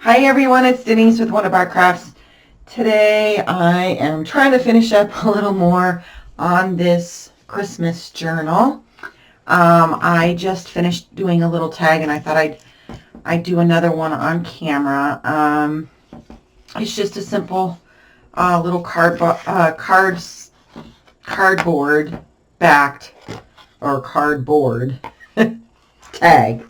Hi everyone, it's Denise with Wondubar Crafts. Today I am trying to finish up a little more on this Christmas journal. I just finished doing a little tag and I thought I'd do another one on camera. It's just a simple little cardboard backed or cardboard tag.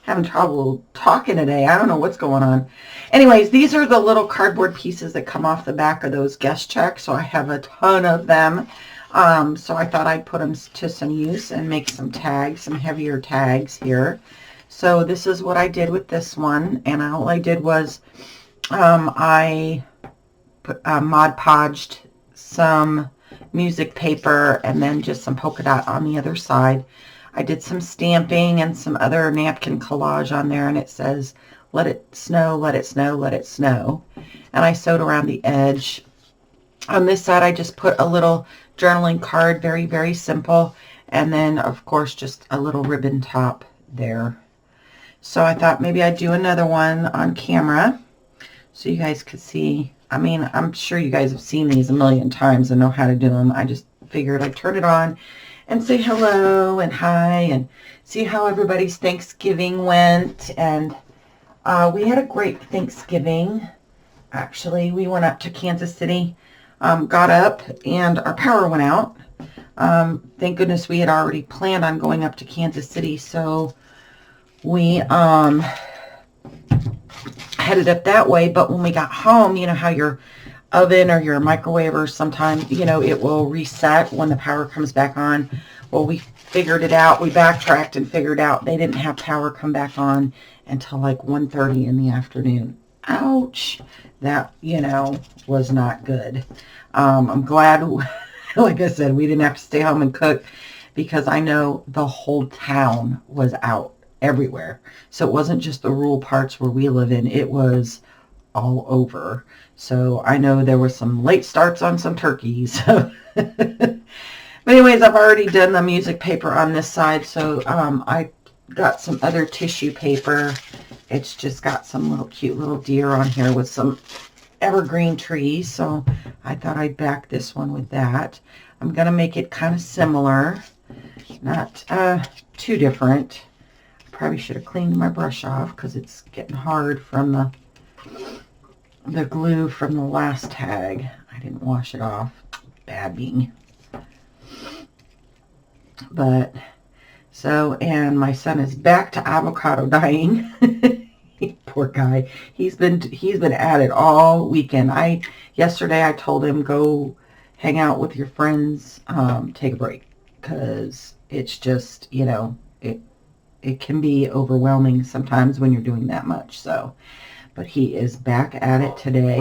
Having trouble talking today. I don't know what's going on. Anyways, these are the little cardboard pieces that come off the back of those guest checks. So I have a ton of them. So I thought I'd put them to some use and make some tags, some heavier tags here. So this is what I did with this one. And all I did was I put Mod Podged some music paper and then just some polka dot on the other side. I did some stamping and some other napkin collage on there, and it says, let it snow, let it snow, let it snow. And I sewed around the edge. On this side, I just put a little journaling card, very, very simple. And then, of course, just a little ribbon top there. So I thought maybe I'd do another one on camera so you guys could see. I mean, I'm sure you guys have seen these a million times and know how to do them. I just figured I'd turn it on and say hello and hi and see how everybody's Thanksgiving went. And we had a great Thanksgiving. Actually, we went up to Kansas City, got up, and our power went out. Thank goodness we had already planned on going up to Kansas City, so we headed up that way. But when we got home, you know how your oven or your microwave or sometimes, you know, it will reset when the power comes back on. Well, we figured it out. We backtracked and figured out they didn't have power come back on until like 1:30 in the afternoon. Ouch. That, you know, was not good. I'm glad, like I said, we didn't have to stay home and cook because I know the whole town was out everywhere. So it wasn't just the rural parts where we live in. It was all over. So I know there were some late starts on some turkeys. But anyways, I've already done the music paper on this side. So I got some other tissue paper. It's just got some little cute little deer on here with some evergreen trees. So I thought I'd back this one with that. I'm going to make it kind of similar. Not too different. I probably should have cleaned my brush off because it's getting hard from the glue from the last tag. I didn't wash it off. Bad me. But so, and my son is back to avocado dyeing. Poor guy. He's been at it all weekend. Yesterday I told him go hang out with your friends, take a break, because it's just, you know, it can be overwhelming sometimes when you're doing that much. So, but he is back at it today.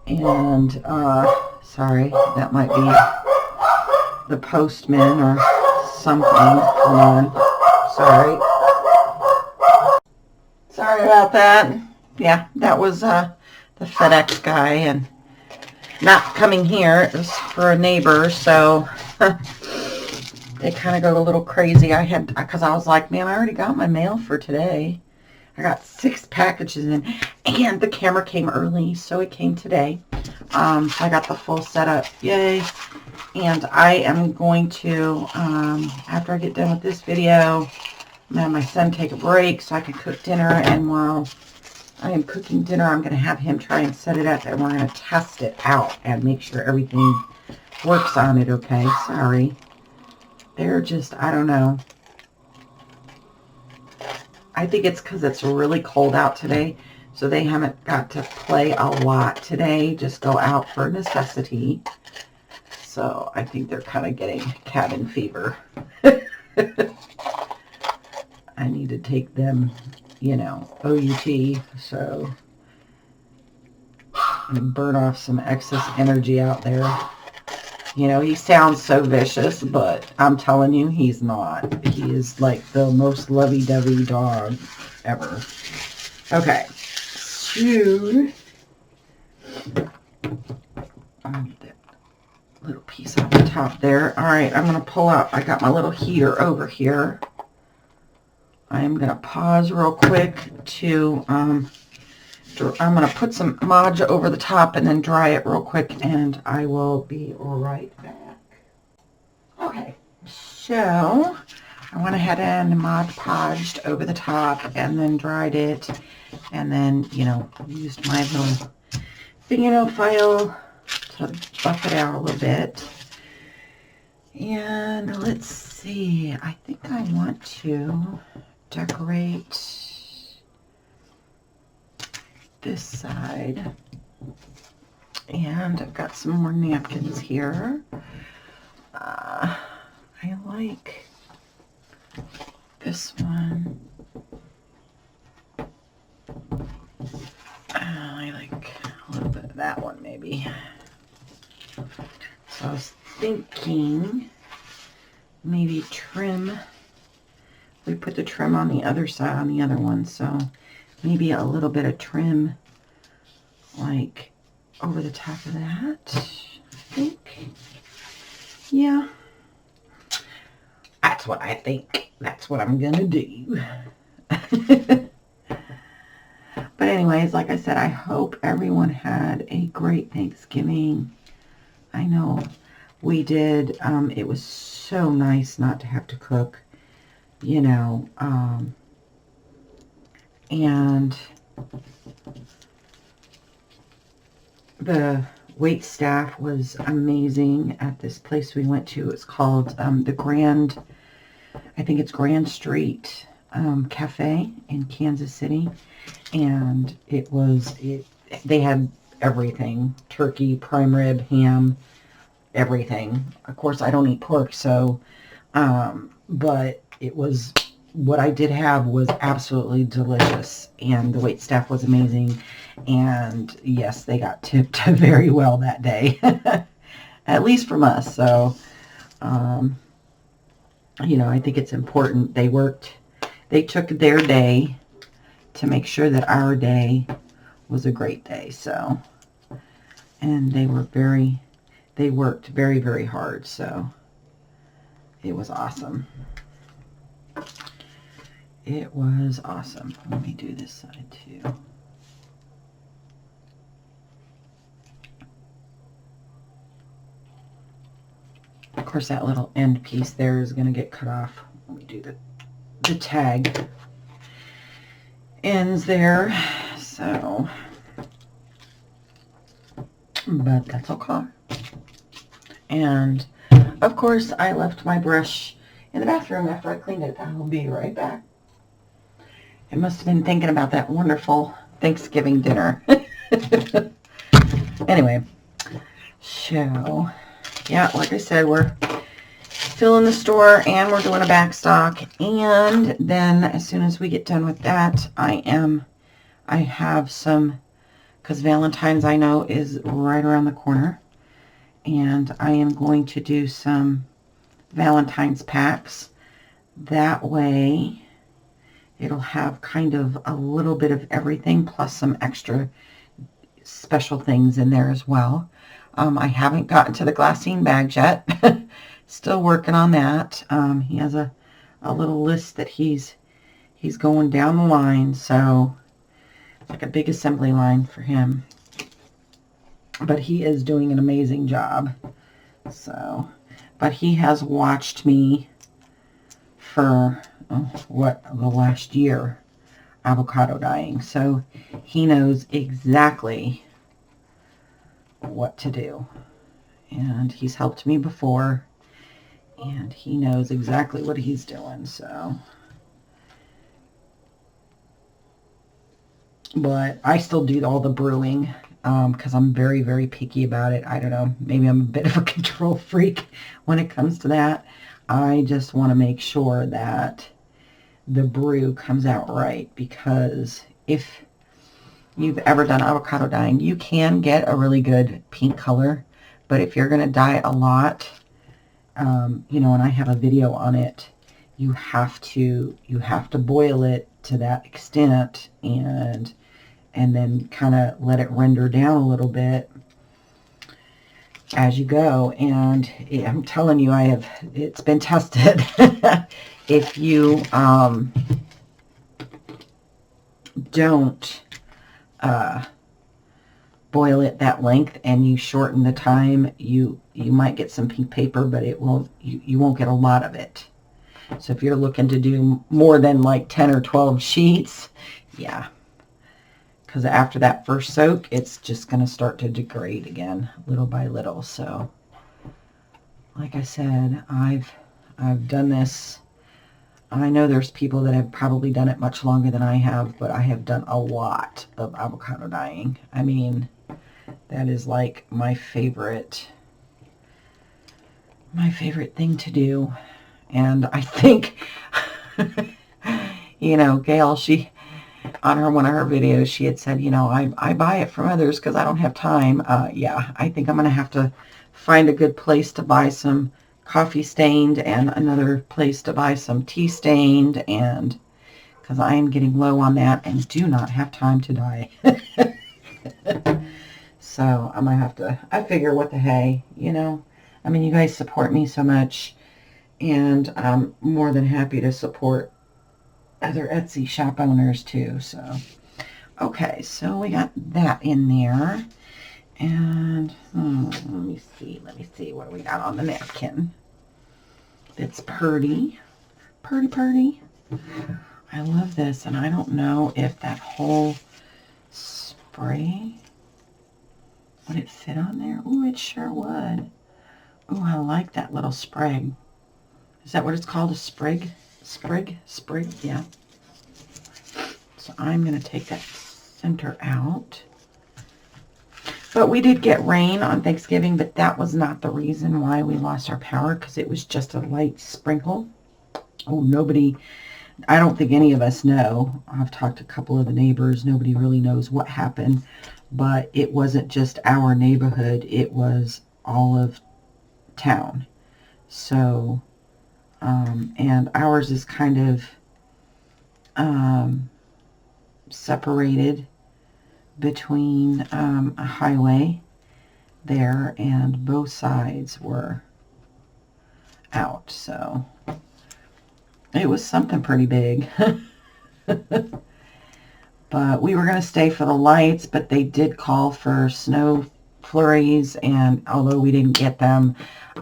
And sorry, that might be the postman or something. Hold on. Sorry about that. Yeah, that was the FedEx guy, and not coming here. It was for a neighbor, so they kind of go a little crazy. Because I was like, man, I already got my mail for today. I got 6 packages in, and the camera came early, so it came today. So I got the full setup. Yay. And I am going to, after I get done with this video, I'm going to have my son take a break so I can cook dinner. And while I am cooking dinner, I'm going to have him try and set it up, and we're going to test it out and make sure everything works on it, okay? Sorry. They're just, I don't know. I think it's because it's really cold out today, so they haven't got to play a lot today, just go out for necessity. So I think they're kind of getting cabin fever. I need to take them, you know, OUT, so I'm going to burn off some excess energy out there. You know, he sounds so vicious, but I'm telling you, he's not. He is like the most lovey-dovey dog ever. Okay. So, I'll get that little piece off the top there. All right, I'm going to pull out. I got my little heater over here. I'm going to pause real quick to, I'm going to put some Mod over the top and then dry it real quick, and I will be right back. Okay, so I went ahead and Mod Podged over the top and then dried it, and then, you know, used my little fingernail file to buff it out a little bit. And let's see, I think I want to decorate this side. And I've got some more napkins here. I like this one. I like a little bit of that one maybe. So I was thinking maybe trim. We put the trim on the other side, on the other one, so maybe a little bit of trim like over the top of that, I think. Yeah, that's what I think. That's what I'm gonna do. But anyways, like I said, I hope everyone had a great Thanksgiving. I know we did. It was so nice not to have to cook, you know, and the wait staff was amazing at this place we went to. It's called the Grand, I think it's Grand Street Cafe in Kansas City, and they had everything: turkey, prime rib, ham, everything. Of course, I don't eat pork, so but it was, what I did have was absolutely delicious, and the wait staff was amazing. And yes, they got tipped very well that day, at least from us. So, you know, I think it's important. They took their day to make sure that our day was a great day. So, and they worked very, very hard. So it was awesome. It was awesome. Let me do this side too. Of course, that little end piece there is going to get cut off. Let me do the tag ends there. So, but that's okay. And of course, I left my brush in the bathroom after I cleaned it. I will be right back. I must have been thinking about that wonderful Thanksgiving dinner. Anyway, so yeah, like I said, we're still in the store and we're doing a back stock. And then as soon as we get done with that, I have some, because Valentine's, I know, is right around the corner, and I am going to do some Valentine's packs. That way it'll have kind of a little bit of everything plus some extra special things in there as well. I haven't gotten to the glassine bags yet. Still working on that. He has a little list that he's going down the line, so it's like a big assembly line for him. But he is doing an amazing job. So, but he has watched me for the last year avocado dyeing, so he knows exactly what to do, and he's helped me before, and he knows exactly what he's doing. So, but I still do all the brewing because I'm very, very picky about it. I don't know, maybe I'm a bit of a control freak when it comes to that. I just want to make sure that the brew comes out right, because if you've ever done avocado dyeing, you can get a really good pink color, but if you're going to dye a lot, you know, and I have a video on it, you have to boil it to that extent, and then kind of let it render down a little bit as you go. And I'm telling you, it's been tested. If you don't boil it that length and you shorten the time, you might get some pink paper, but it won't, you won't get a lot of it. So if you're looking to do more than like 10 or 12 sheets, yeah, because after that first soak, it's just going to start to degrade again, little by little. So like I said, I've done this. I know there's people that have probably done it much longer than I have, but I have done a lot of avocado dyeing. I mean, that is like my favorite thing to do. And I think, you know, Gail, she, on one of her videos, she had said, you know, I buy it from others because I don't have time. Yeah, I think I'm going to have to find a good place to buy some coffee stained and another place to buy some tea stained, and because I am getting low on that and do not have time to dye. So I might have to, I figure what the hey, you know, I mean, you guys support me so much, and I'm more than happy to support other Etsy shop owners too. So okay, so we got that in there. And let me see what do we got on the napkin. It's purdy. I love this, and I don't know if that whole spray, would it fit on there? Oh, it sure would. Oh, I like that little sprig. Is that what it's called? A sprig? Sprig? Yeah. So I'm going to take that center out. But we did get rain on Thanksgiving, but that was not the reason why we lost our power, because it was just a light sprinkle. Oh, nobody, I don't think any of us know. I've talked to a couple of the neighbors. Nobody really knows what happened, but it wasn't just our neighborhood. It was all of town. So, and ours is kind of separated between a highway there, and both sides were out, so it was something pretty big. But we were going to stay for the lights, but they did call for snow flurries, and although we didn't get them,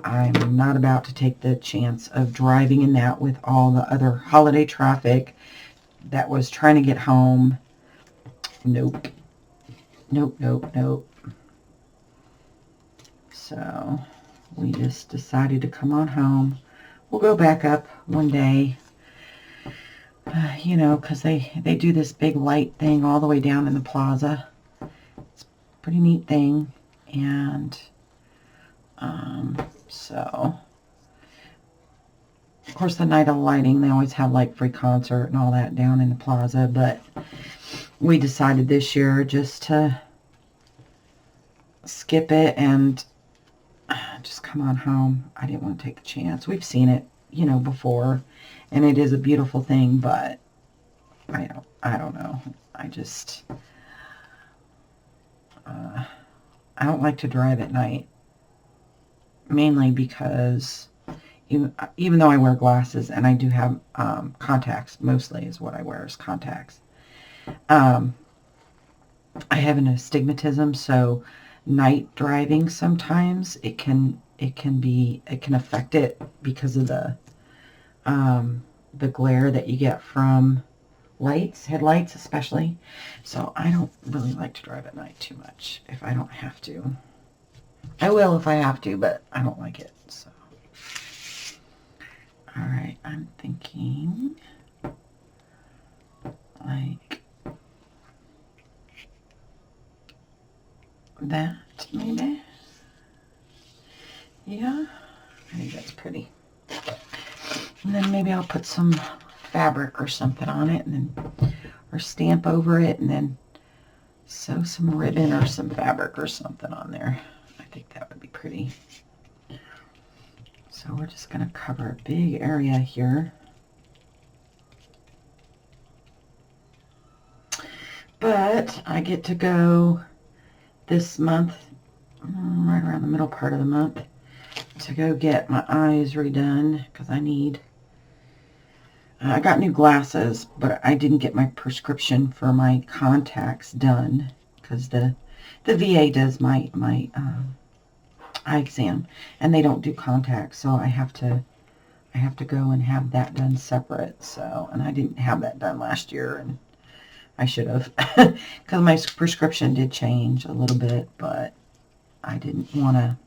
I'm not about to take the chance of driving in that with all the other holiday traffic that was trying to get home. Nope. So we just decided to come on home. We'll go back up one day, you know, because they do this big light thing all the way down in the plaza. It's a pretty neat thing. And so, of course, the night of lighting, they always have like free concert and all that down in the plaza, but we decided this year just to skip it and just come on home. I didn't want to take the chance. We've seen it, you know, before, and it is a beautiful thing, but I don't know. I just I don't like to drive at night, mainly because even though I wear glasses, and I do have contacts, mostly is what I wear is contacts. I have an astigmatism, so night driving sometimes it can affect it because of the glare that you get from lights, headlights especially. So I don't really like to drive at night too much if I don't have to. I will if I have to, but I don't like it. So all right, I'm thinking like that, maybe. Yeah, I think that's pretty. And then maybe I'll put some fabric or something on it, and then, or stamp over it, and then sew some ribbon or some fabric or something on there. I think that would be pretty. So we're just going to cover a big area here. But I get to go this month, right around the middle part of the month, to go get my eyes redone, because I need I got new glasses, but I didn't get my prescription for my contacts done because the VA does my eye exam, and they don't do contacts, so I have to go and have that done separate. So, and I didn't have that done last year, and I should have, because my prescription did change a little bit, but I didn't want to.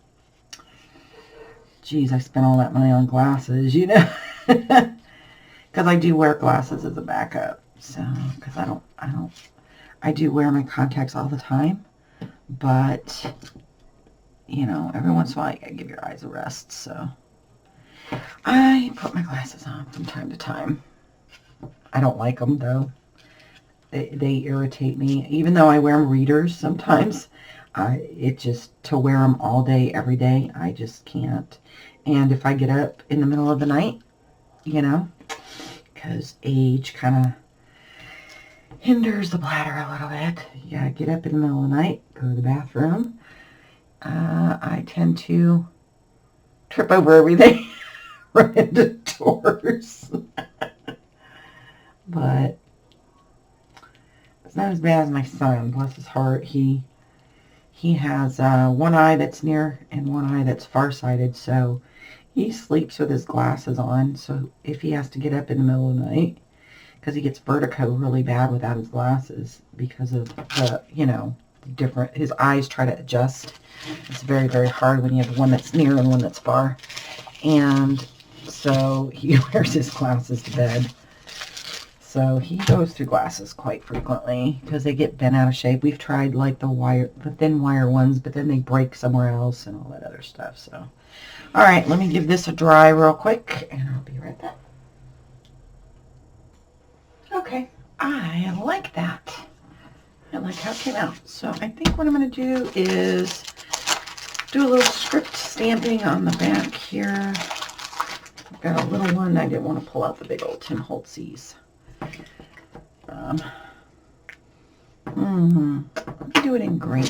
Geez, I spent all that money on glasses, you know, because I do wear glasses as a backup. So, because I do wear my contacts all the time, but you know, every once in a while you gotta give your eyes a rest. So I put my glasses on from time to time. I don't like them though. They irritate me, even though I wear them readers sometimes. It just, to wear them all day, every day, I just can't. And if I get up in the middle of the night, you know, because age kind of hinders the bladder a little bit. You gotta get up in the middle of the night, go to the bathroom. I tend to trip over everything, run into doors. But it's not as bad as my son. Bless his heart. He has one eye that's near and one eye that's farsighted, so he sleeps with his glasses on. So if he has to get up in the middle of the night, because he gets vertigo really bad without his glasses because of the, you know, different, his eyes try to adjust. It's very, very hard when you have one that's near and one that's far. And so he wears his glasses to bed. So he goes through glasses quite frequently because they get bent out of shape. We've tried like the thin wire ones, but then they break somewhere else and all that other stuff. So, all right, let me give this a dry real quick and I'll be right back. Okay, I like that. I like how it came out. So I think what I'm going to do is do a little script stamping on the back here. I've got a little one. I didn't want to pull out the big old Tim Holtzies. Let me do it in green.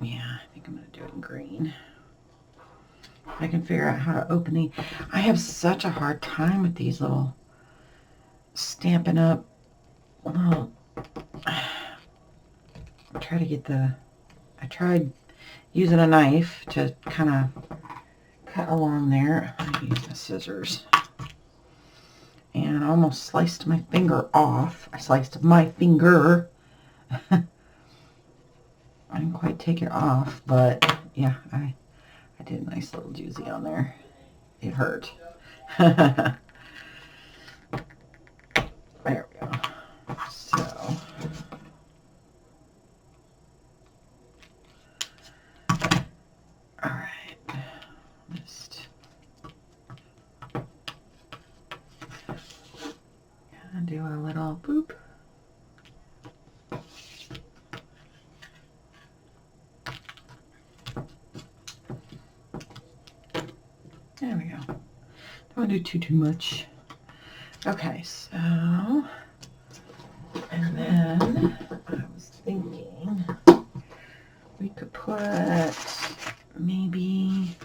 Yeah, I think I'm going to do it in green. I can figure out how to open the... I have such a hard time with these little Stampin' Up little... I tried using a knife to kind of cut along there. I use the scissors. And I almost sliced my finger off. I sliced my finger. I didn't quite take it off, but yeah, I did a nice little doozy on there. It hurt. There we go. So, all right. Just do a little boop. There we go. Don't want to do too much. Okay, so, and then I was thinking we could put maybe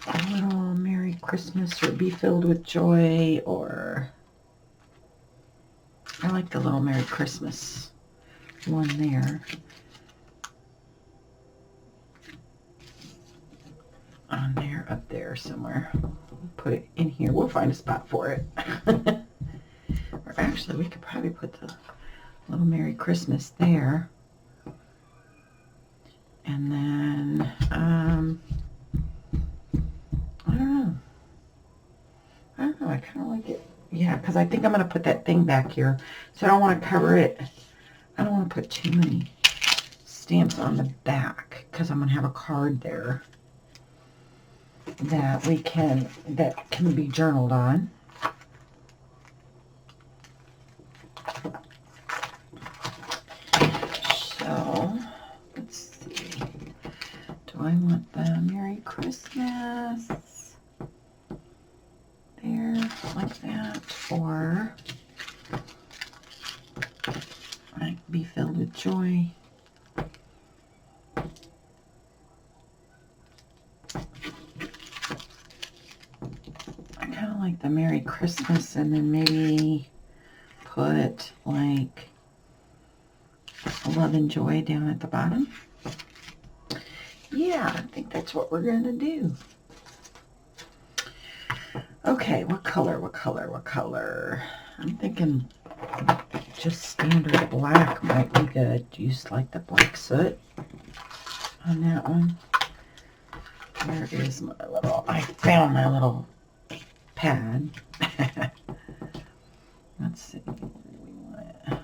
a little Merry Christmas or Be Filled with Joy, or I like the little Merry Christmas one there. On there, up there somewhere. We'll put it in here. We'll find a spot for it. Or actually, we could probably put the little Merry Christmas there. And then, I don't know. I kind of like it. Yeah, because I think I'm going to put that thing back here. So I don't want to cover it. I don't want to put too many stamps on the back because I'm going to have a card there that can be journaled on. So let's see. Do I want the Merry Christmas there like that, or I Be Filled with Joy like the Merry Christmas, and then maybe put like Love and Joy down at the bottom. Yeah, I think that's what we're going to do. Okay, what color, what color, what color? I'm thinking just standard black might be good. Use like the black soot on that one. Where is my little, I found my little pad. Let's see, where do we want it?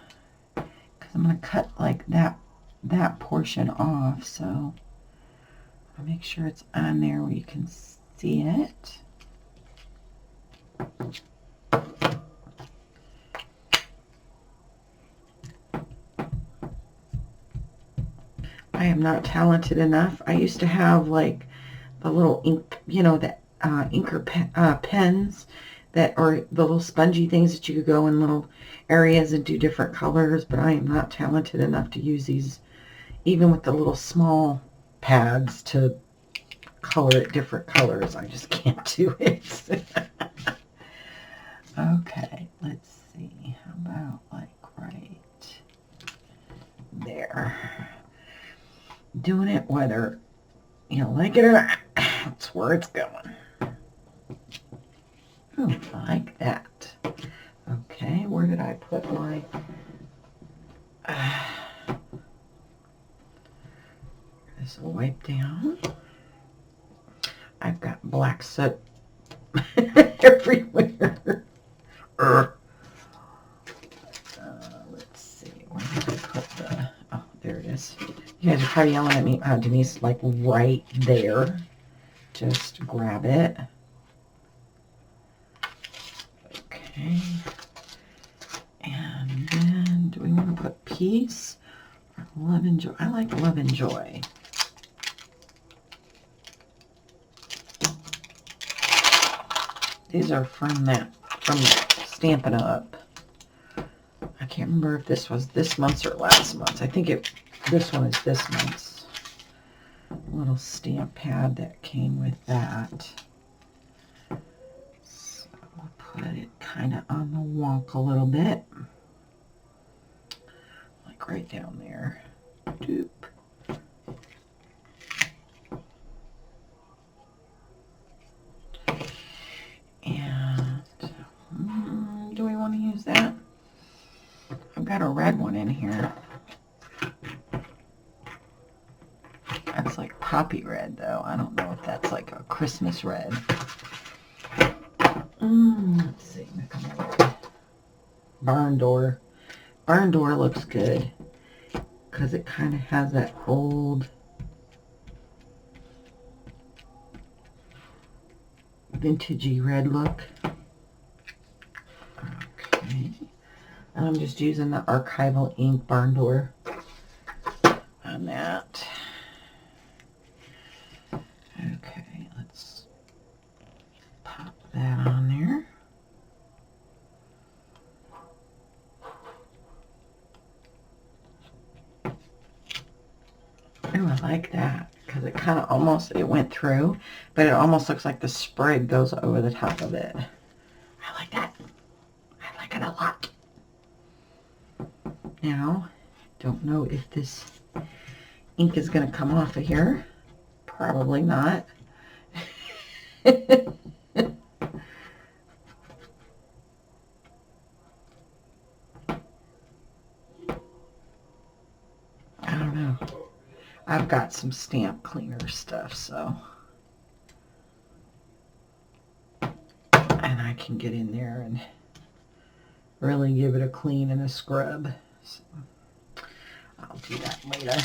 Because I'm going to cut like that portion off, so I'll make sure it's on there where you can see it. I am not talented enough. I used to have like the little ink, you know, the inker pens that are the little spongy things that you could go in little areas and do different colors, but I am not talented enough to use these, even with the little small pads, to color it different colors. I just can't do it. Okay, let's see. How about like right there? Doing it whether you like it or not. That's where it's going. Oh, like that. Okay, where did I put my... this will wipe down. I've got black soot everywhere. Let's see, where did I put the... oh, there it is. You guys are probably yelling at me, Denise, like right there. Just grab it. Okay. And then, do we want to put peace or love and joy? I like love and joy. These are from Stampin' Up. I can't remember if this was this month's or last month's. I think this one is this month's. Little stamp pad that came with that. So we'll put it kind of on the wonk a little bit. Like right down there. Doop. And do we want to use that? I've got a red one in here. That's like poppy red, though. I don't know if that's like a Christmas red. Let's see. Barn door. Barn door looks good because it kind of has that old vintagey red look. Okay. And I'm just using the archival ink barn door on that. Okay, let's pop that on there. Oh, I like that because it kind of almost, it went through, but it almost looks like the sprig goes over the top of it. I like that. I like it a lot. Now, don't know if this ink is going to come off of here. Probably not. I don't know. I've got some stamp cleaner stuff, so. And I can get in there and really give it a clean and a scrub. So I'll do that later.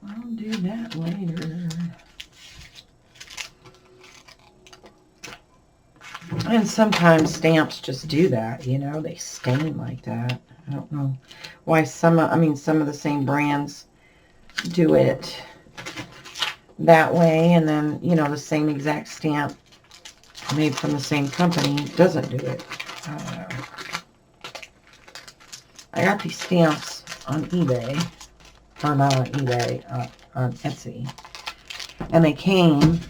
I'll do that later. And sometimes stamps just do that, you know, they stain like that. I don't know why some of the same brands do it that way, and then, you know, the same exact stamp made from the same company doesn't do it. I don't know. I got these stamps on eBay. Or not on eBay, on Etsy. And they came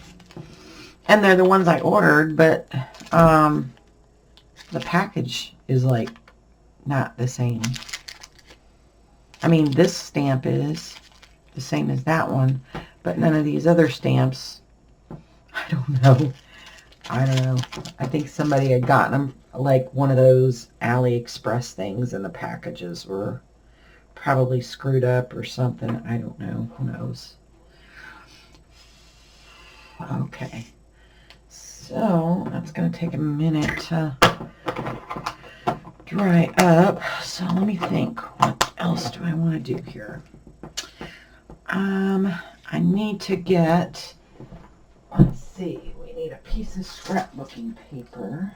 And they're the ones I ordered, but the package is like not the same. I mean, this stamp is the same as that one, but none of these other stamps, I don't know. I don't know. I think somebody had gotten them like one of those AliExpress things and the packages were probably screwed up or something. I don't know. Who knows? Okay. So that's going to take a minute to dry up. So let me think. What else do I want to do here? I need to get, let's see, we need a piece of scrapbooking paper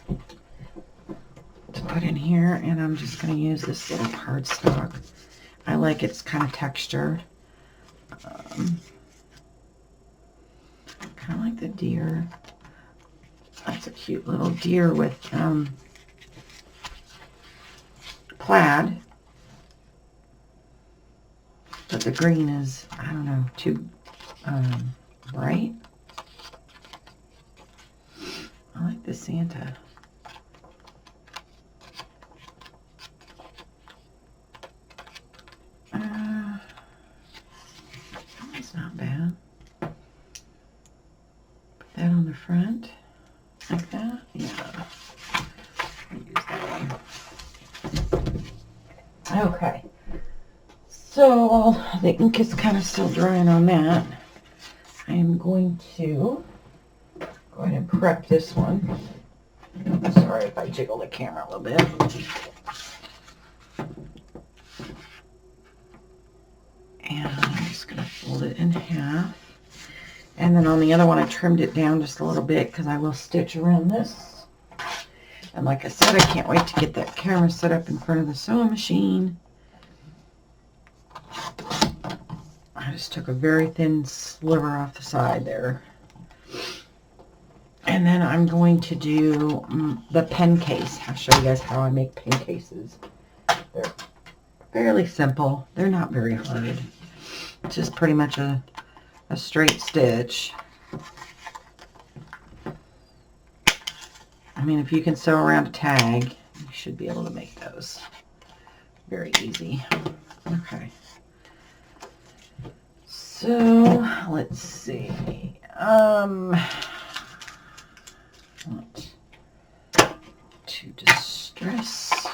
to put in here, and I'm just going to use this little cardstock. I like its kind of texture. Kind of like the deer. That's a cute little deer with plaid. But the green is, I don't know, too bright. I like the Santa. That's not bad. Put that on the front, like that. Yeah. I'll use that one. Okay. So the ink is kind of still drying on that. I am going to go ahead and prep this one. Sorry if I jiggle the camera a little bit. And I'm just going to fold it in half. And then on the other one I trimmed it down just a little bit because I will stitch around this. And like I said, I can't wait to get that camera set up in front of the sewing machine. I just took a very thin sliver off the side there. And then I'm going to do the pen case. I'll show you guys how I make pen cases. They're fairly simple. They're not very hard. It's just pretty much a straight stitch. I mean, if you can sew around a tag, you should be able to make those. Very easy. Okay. So, let's see. Want to distress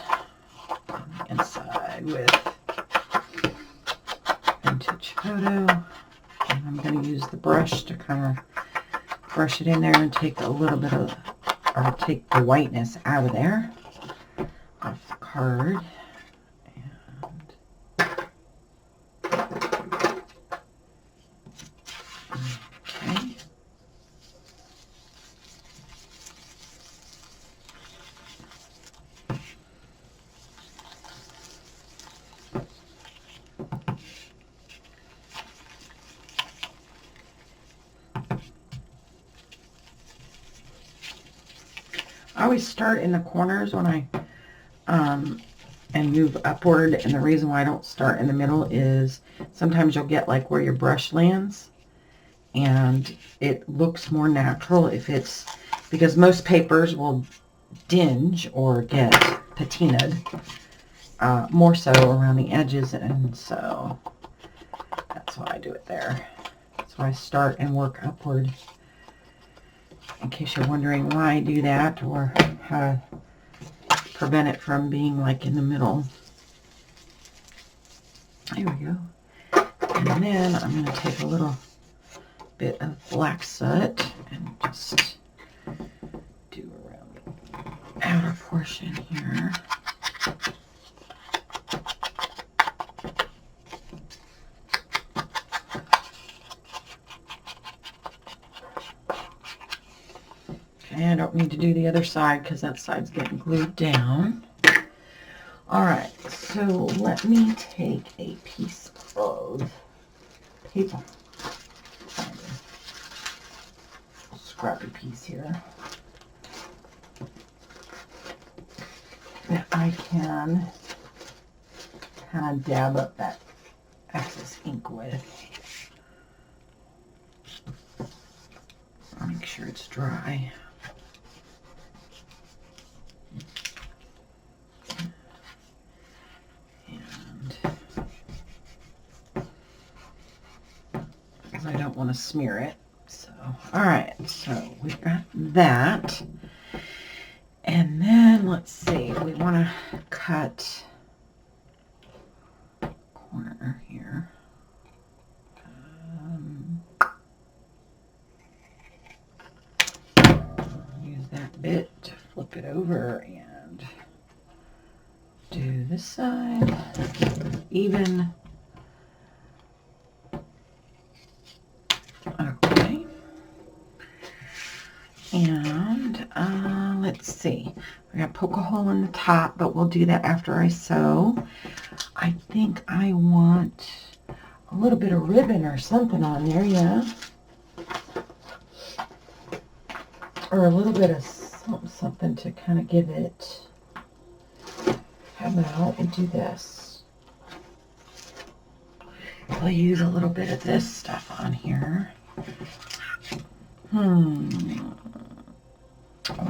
on the inside with vintage photo. And I'm going to use the brush to kind of brush it in there and take a little bit of, or take the whiteness out of there, off the card. Okay. I always start in the corners when I and move upward, and the reason why I don't start in the middle is sometimes you'll get like where your brush lands and it looks more natural if it's, because most papers will dinge or get patinaed, more so around the edges, and so that's why I do it there. That's why I start and work upward, in case you're wondering why I do that or how to prevent it from being like in the middle. There we go. And then I'm going to take a little bit of black soot and just do around the outer portion here. I don't need to do the other side because that side's getting glued down. Alright, so let me take a piece of paper. Scrappy piece here that I can kind of dab up that excess ink with. sure it's dry. And because I don't want to smear it. So, all right, so we've got that. And then let's see, we want to cut corner here. Use that bit to flip it over and do this side even. Okay. And let's see. We're going to poke a hole in the top, but we'll do that after I sew. I think I want a little bit of ribbon or something on there, yeah. Or a little bit of something to kind of give it. How about we do this? I'll use a little bit of this stuff on here. What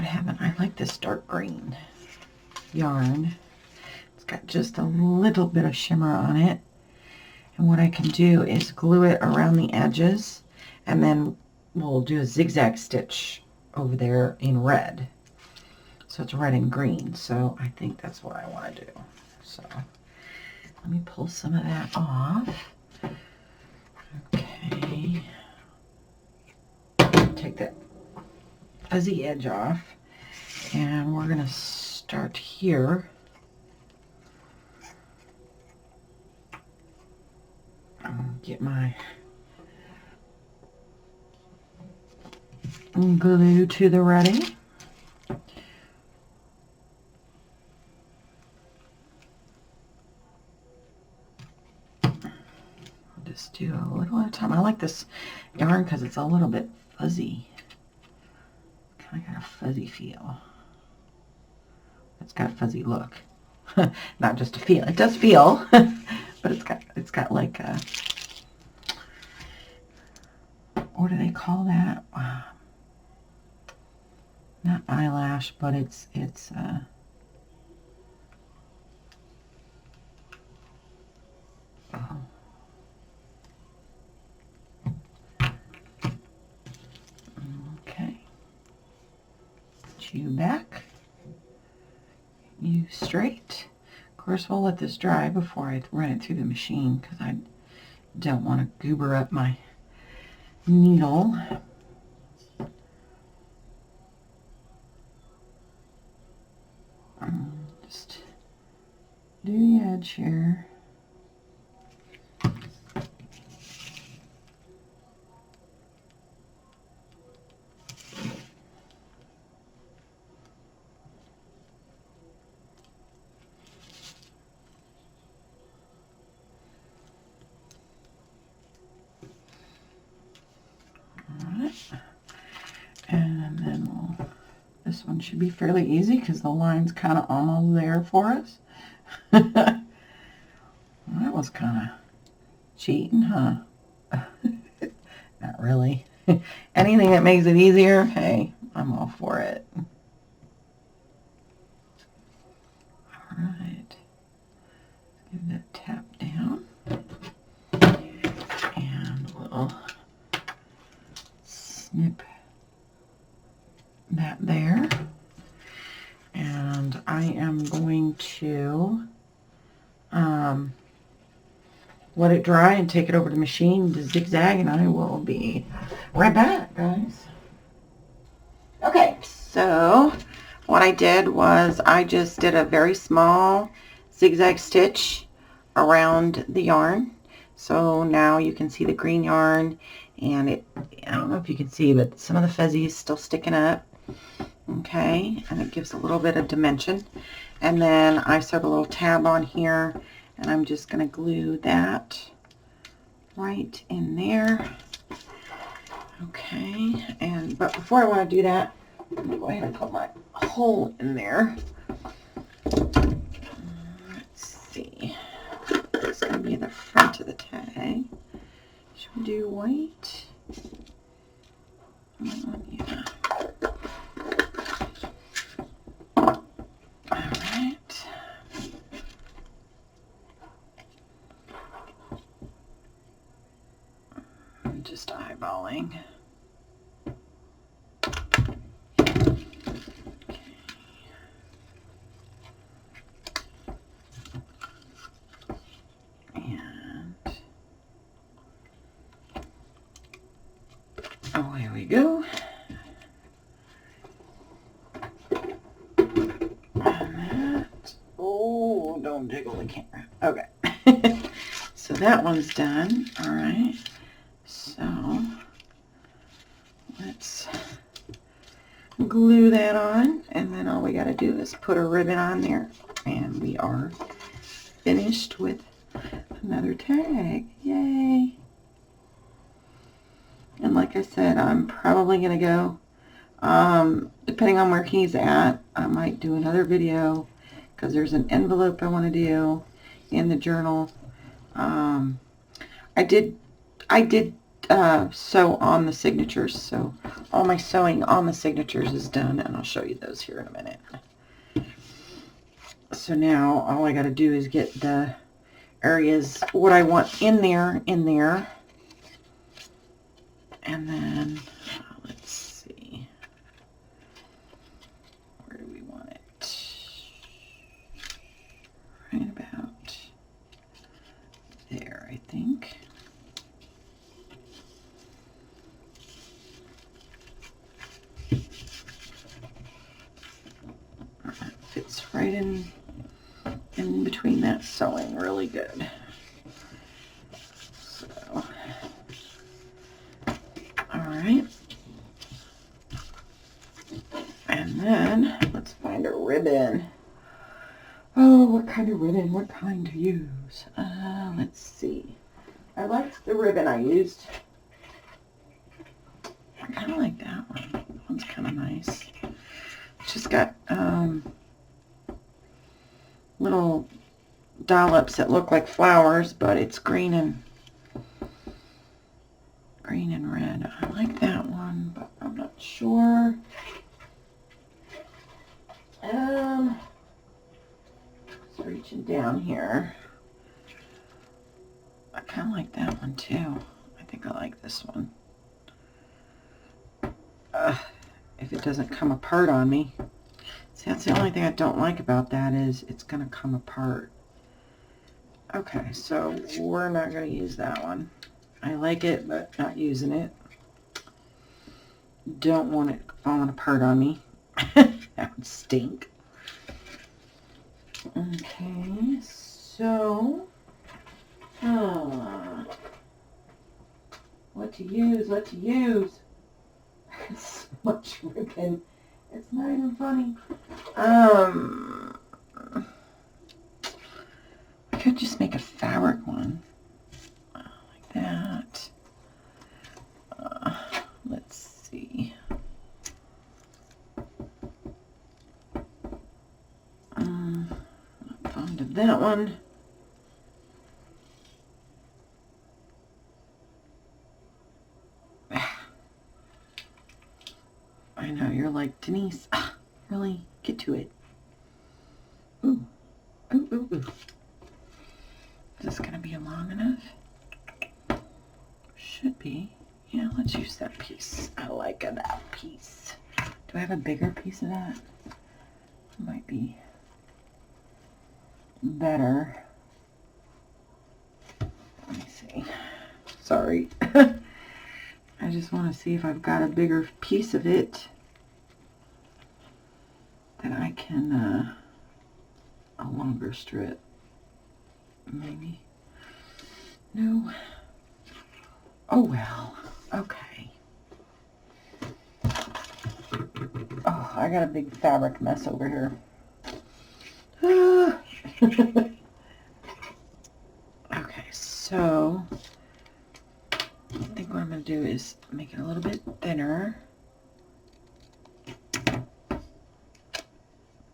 happened? I like this dark green yarn. It's got just a little bit of shimmer on it. And what I can do is glue it around the edges, and then we'll do a zigzag stitch over there in red. So it's red and green. So I think that's what I want to do. So let me pull some of that off. Okay. Take that fuzzy edge off, and we're going to start here. Get my glue to the ready. I'll just do a little at a time. I like this yarn because it's a little bit fuzzy. Kind of got a fuzzy feel. It's got a fuzzy look. Not just a feel. It does feel, but it's got like a, what do they call that? Not eyelash, but it's oh. Okay. You back. You straight. Of course, we'll let this dry before I run it through the machine because I don't want to goober up my needle. Just do the edge here. And then this one should be fairly easy because the line's kind of almost there for us. That was kind of cheating, huh? Not really. Anything that makes it easier, hey, I'm all for it. All right. Give that tap down. And we'll snip that there, and I am going to let it dry and take it over to the machine to zigzag, and I will be right back, guys. Okay, so what I did was I just did a very small zigzag stitch around the yarn. So now you can see the green yarn, and I don't know if you can see, but some of the fuzzy is still sticking up. Okay, and it gives a little bit of dimension. And then I sewed a little tab on here, and I'm just going to glue that right in there. Okay, but before I want to do that, I'm going to go ahead and put my hole in there. Let's see. It's going to be the front of the tag. Should we do white? Yeah. everything. And away we go. Oh, don't jiggle the camera. Okay. So that one's done. All right. So let's glue that on, and then all we got to do is put a ribbon on there, and we are finished with another tag. Yay. And like I said, I'm probably going to go, depending on where he's at, I might do another video, because there's an envelope I want to do in the journal. I did sew on the signatures, so all my sewing on the signatures is done, and I'll show you those here in a minute. So now all I got to do is get the areas, what I want in there, and then let's see, where do we want it? Right about there, I think. That fits right in between that sewing really good. So, all right. And then let's find a ribbon. Oh, what kind of ribbon? What kind to use? Let's see. I liked the ribbon I used. I kind of like that one. That one's kind of nice. It's just got little dollops that look like flowers, but it's green and red. I like that one, but I'm not sure. Just reaching down here. I kind of like that one too. I think I like this one. If it doesn't come apart on me. See, that's the only thing I don't like about that is it's going to come apart. Okay, so we're not going to use that one. I like it, but not using it. Don't want it falling apart on me. That would stink. Okay, so what to use? It's so much ribbon. It's not even funny. I could just make a fabric one. Like that. Let's see. Not fond of that one. I know, you're like, Denise, really? Get to it. Ooh. Ooh, ooh, ooh. Is this going to be long enough? Should be. Yeah, let's use that piece. I like that piece. Do I have a bigger piece of that? Might be better. Let me see. Sorry. I just want to see if I've got a bigger piece of it that I can, a longer strip, maybe. No. Oh well, okay. Oh, I got a big fabric mess over here. Okay, so I think what I'm going to do is make it a little bit thinner.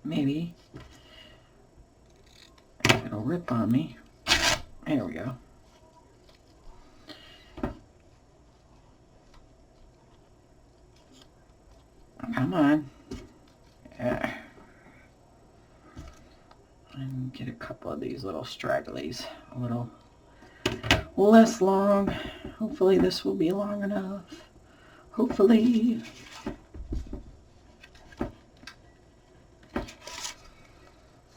Maybe. It'll rip on me. There we go. Come on. Yeah. And get a couple of these little stragglies a little less long. Hopefully this will be long enough. Hopefully.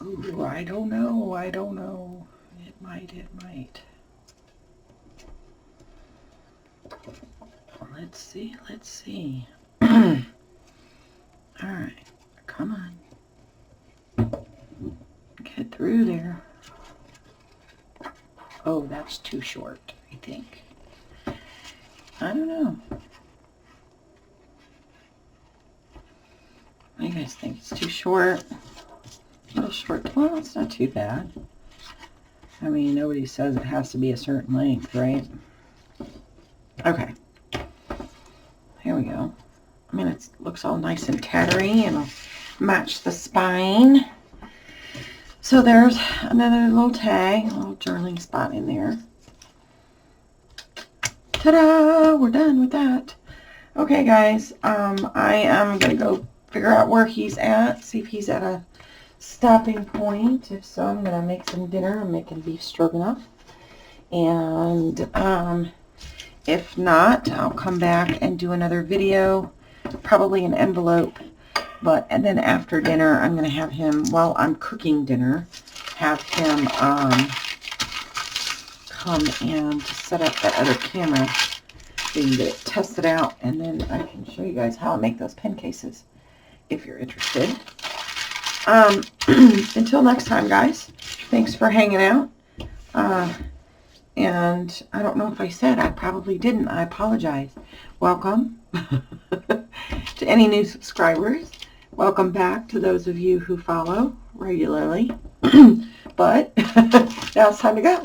Ooh, I don't know. I don't know. It might. It might. Let's see. Let's see. All right. Come on. Get through there. Oh, that's too short, I think. I don't know. What do you guys think? It's too short? A little short. Well, it's not too bad. I mean, nobody says it has to be a certain length, right? Okay. Here we go. I mean, it looks all nice and tattery, and I'll match the spine. So there's another little tag, a little journaling spot in there. Ta-da! We're done with that. Okay, guys. I am going to go figure out where he's at, see if he's at a stopping point. If so, I'm going to make some dinner. I'm making beef stroganoff. And if not, I'll come back and do another video, probably an envelope. And then after dinner, I'm going to have him, while I'm cooking dinner, have him come and set up that other camera so you can get it tested out, and then I can show you guys how I make those pen cases if you're interested. Until next time, guys, thanks for hanging out. And I don't know if I said, I probably didn't. I apologize. Welcome to any new subscribers. Welcome back to those of you who follow regularly. But now it's time to go.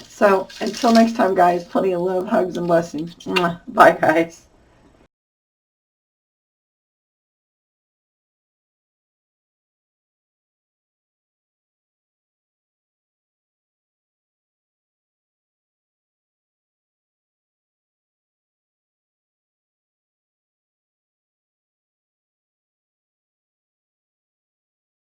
So until next time, guys, plenty of love, hugs, and blessings. Bye, guys.